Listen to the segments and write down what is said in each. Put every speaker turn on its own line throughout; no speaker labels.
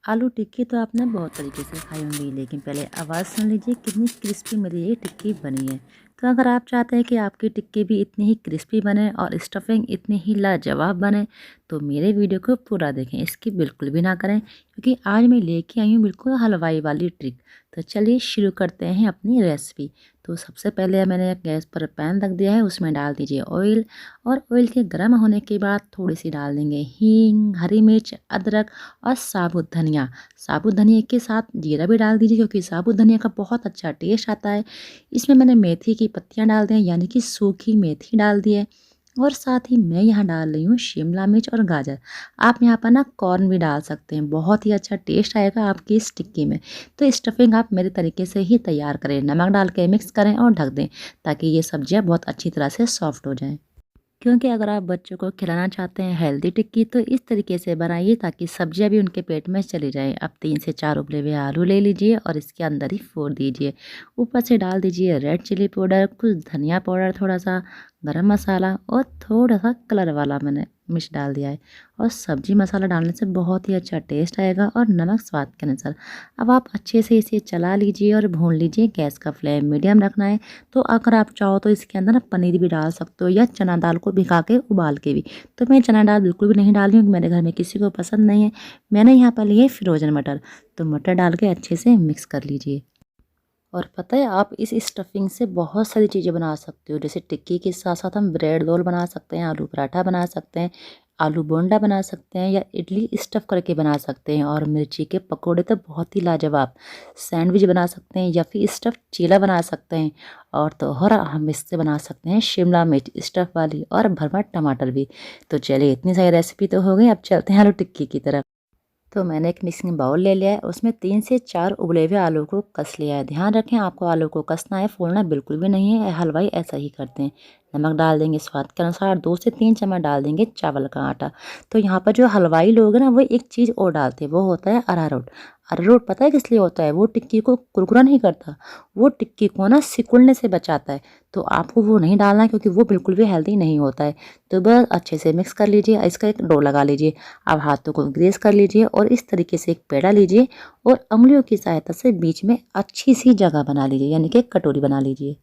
आलू टिक्की तो आपने बहुत तरीके से खाई होंगी, लेकिन पहले आवाज़ सुन लीजिए कितनी क्रिस्पी मेरी ये टिक्की बनी है। तो अगर आप चाहते हैं कि आपकी टिक्की भी इतनी ही क्रिस्पी बने और स्टफिंग इतनी ही लाजवाब बने, तो मेरे वीडियो को पूरा देखें, इसकी बिल्कुल भी ना करें, क्योंकि आज मैं लेके आई हूँ बिल्कुल हलवाई वाली ट्रिक। तो चलिए शुरू करते हैं अपनी रेसिपी। तो सबसे पहले मैंने गैस पर पैन रख दिया है, उसमें डाल दीजिए ऑयल। और ऑयल के गर्म होने के बाद थोड़ी सी डाल देंगे हींग, हरी मिर्च, अदरक और साबुत धनिया। साबुत धनिया के साथ जीरा भी डाल दीजिए, क्योंकि साबुत धनिया का बहुत अच्छा टेस्ट आता है। इसमें मैंने मेथी की पत्तियां डाल दी हैं, यानी कि सूखी मेथी डाल दी है। और साथ ही मैं यहाँ डाल रही हूँ शिमला मिर्च और गाजर। आप यहाँ पर ना कॉर्न भी डाल सकते हैं, बहुत ही अच्छा टेस्ट आएगा आपकी इस टिक्की में। तो स्टफिंग आप मेरे तरीके से ही तैयार करें, नमक डाल के मिक्स करें और ढक दें, ताकि ये सब्जियाँ बहुत अच्छी तरह से सॉफ्ट हो जाएँ। क्योंकि अगर आप बच्चों को खिलाना चाहते हैं हेल्दी टिक्की, तो इस तरीके से बनाइए ताकि सब्जियां भी उनके पेट में चली जाएं। अब 3 से 4 उबले हुए आलू ले लीजिए और इसके अंदर ही फोड़ दीजिए। ऊपर से डाल दीजिए रेड चिली पाउडर, कुछ धनिया पाउडर, थोड़ा सा गरम मसाला और थोड़ा सा कलर वाला मैंने मिर्च डाल दिया है। और सब्जी मसाला डालने से बहुत ही अच्छा टेस्ट आएगा, और नमक स्वाद के अनुसार। अब आप अच्छे से इसे चला लीजिए और भून लीजिए। गैस का फ्लेम मीडियम रखना है। तो अगर आप चाहो तो इसके अंदर ना पनीर भी डाल सकते हो, या चना दाल को भिगा के उबाल के भी। तो मैं चना दाल बिल्कुल भी नहीं डाल रही हूँ, क्योंकि मेरे घर में किसी को पसंद नहीं है। मैंने यहाँ पर लिए फ्रोजन मटर। तो मटर डाल के अच्छे से मिक्स कर लीजिए। और पता है, आप इस स्टफिंग से बहुत सारी चीज़ें बना सकते हो। जैसे टिक्की के साथ साथ हम ब्रेड रोल बना सकते हैं, आलू पराठा बना सकते हैं, आलू बोंडा बना सकते हैं, या इडली स्टफ़ करके बना सकते हैं। और मिर्ची के पकोड़े तो बहुत ही लाजवाब। सैंडविच बना सकते हैं, या फिर स्टफ़ चीला बना सकते हैं। और हम इससे बना सकते हैं शिमला मिर्च स्टफ़ वाली, और भरवा टमाटर भी। तो चलिए, इतनी सारी रेसिपी तो हो गई, अब चलते हैं आलू टिक्की की तरफ। तो मैंने एक मिक्सिंग बाउल ले लिया है, उसमें 3 से 4 उबले हुए आलू को कस लिया है। ध्यान रखें, आपको आलू को कसना है, फोड़ना बिल्कुल भी नहीं है। हलवाई ऐसा ही करते हैं। नमक डाल देंगे स्वाद के अनुसार, 2 से 3 चम्मच डाल देंगे चावल का आटा। तो यहाँ पर जो हलवाई लोग हैं ना, वो एक चीज़ और डालते हैं, वो होता है अरारोट। अरारोट पता है किस लिए होता है? वो टिक्की को कुरकुरा नहीं करता, वो टिक्की को ना सिकुड़ने से बचाता है। तो आपको वो नहीं डालना है, क्योंकि वो बिल्कुल भी हेल्दी नहीं होता है। तो बस अच्छे से मिक्स कर लीजिए, इसका एक डो लगा लीजिए। अब हाथों को ग्रीस कर लीजिए और इस तरीके से एक पेड़ा लीजिए, और उंगलियों की सहायता से बीच में अच्छी सी जगह बना लीजिए, यानी कि एक कटोरी बना लीजिए।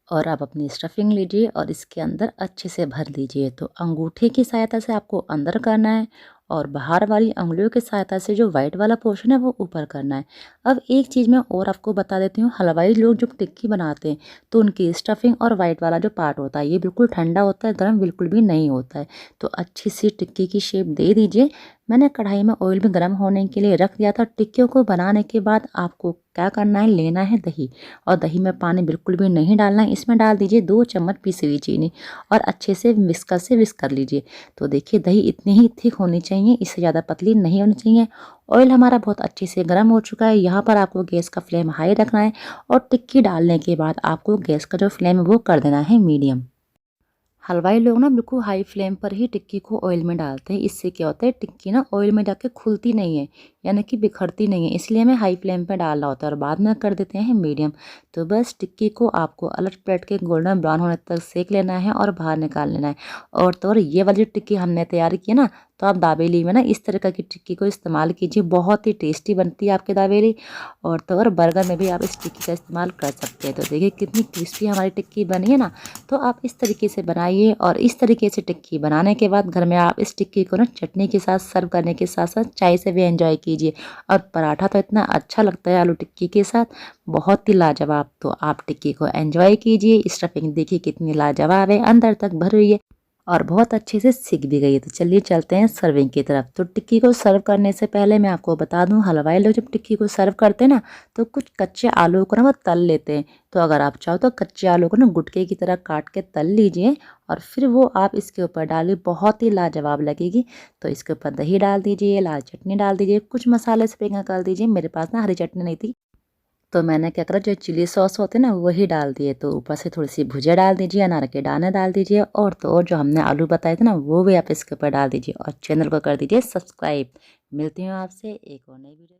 और अब अपनी स्टफिंग लीजिए और इसके अंदर अच्छे से भर दीजिए। तो अंगूठे की सहायता से आपको अंदर करना है, और बाहर वाली उंगलियों की सहायता से जो वाइट वाला पोर्शन है वो ऊपर करना है। अब एक चीज़ मैं और आपको बता देती हूँ, हलवाई लोग जो टिक्की बनाते हैं, तो उनकी स्टफिंग और वाइट वाला जो पार्ट होता है, ये बिल्कुल ठंडा होता है, गर्म बिल्कुल भी नहीं होता है। तो अच्छी सी टिक्की की शेप दे दीजिए। मैंने कढ़ाई में ऑयल भी गर्म होने के लिए रख दिया था। टिक्कियों को बनाने के बाद आपको क्या करना है, लेना है दही। और दही में पानी बिल्कुल भी नहीं डालना है। इसमें डाल दीजिए 2 चम्मच पिसी हुई चीनी, और अच्छे से विस्क कर लीजिए। तो देखिए, दही इतनी ही थिक होनी चाहिए, इससे ज़्यादा पतली नहीं होनी चाहिए। ऑयल हमारा बहुत अच्छे से गर्म हो चुका है। यहाँ पर आपको गैस का फ्लेम हाई रखना है, और टिक्की डालने के बाद आपको गैस का जो फ्लेम है वो कर देना है मीडियम। हलवाई लोग ना बिल्कुल हाई फ्लेम पर ही टिक्की को ऑयल में डालते हैं। इससे क्या होता है, टिक्की ना ऑयल में जाके खुलती नहीं है, यानी कि बिखरती नहीं है। इसलिए हमें हाई फ्लेम पर डालना होता है, और बाद में कर देते हैं मीडियम। तो बस टिक्की को आपको अलट पलट के गोल्डन ब्राउन होने तक सेक लेना है और बाहर निकाल लेना है। और ये वाली टिक्की हमने तैयार की है ना, तो आप दाबेली में ना इस तरह की टिक्की को इस्तेमाल कीजिए, बहुत ही टेस्टी बनती है आपकी दाबेली। और बर्गर में भी आप इस टिक्की का इस्तेमाल कर सकते हैं। तो देखिए कितनी क्रिस्पी हमारी टिक्की बनी है ना। तो आप इस तरीके से बनाइए, और इस तरीके से टिक्की बनाने के बाद घर में आप इस टिक्की को ना चटनी के साथ सर्व करने के साथ साथ चाय से भी एंजॉय कीजिए। और पराठा तो इतना अच्छा लगता है आलू टिक्की के साथ, बहुत ही लाजवाब। तो आप टिक्की को एंजॉय कीजिए। स्टफिंग देखिए कितनी लाजवाब है, अंदर तक भरी हुई है, और बहुत अच्छे से सिक भी गई है। तो चलिए चलते हैं सर्विंग की तरफ। तो टिक्की को सर्व करने से पहले मैं आपको बता दूं, हलवाई लोग जब टिक्की को सर्व करते हैं ना, तो कुछ कच्चे आलू को ना वो तल लेते हैं। तो अगर आप चाहो तो कच्चे आलू को ना गुटके की तरह काट के तल लीजिए, और फिर वो आप इसके ऊपर डालिए, बहुत ही लाजवाब लगेगी। तो इसके ऊपर दही डाल दीजिए, लाल चटनी डाल दीजिए, कुछ मसाले स्प्रिंकल कर दीजिए। मेरे पास ना हरी चटनी नहीं थी, तो मैंने क्या करा, जो चिली सॉस होते हैं ना वही डाल दिए। तो ऊपर से थोड़ी सी भुजिया डाल दीजिए, अनार के दाने डाल दीजिए, और जो हमने आलू बताए थे ना वो भी आप इसके ऊपर डाल दीजिए, और चैनल को कर दीजिए सब्सक्राइब। मिलती हूँ आपसे एक और नई वीडियो।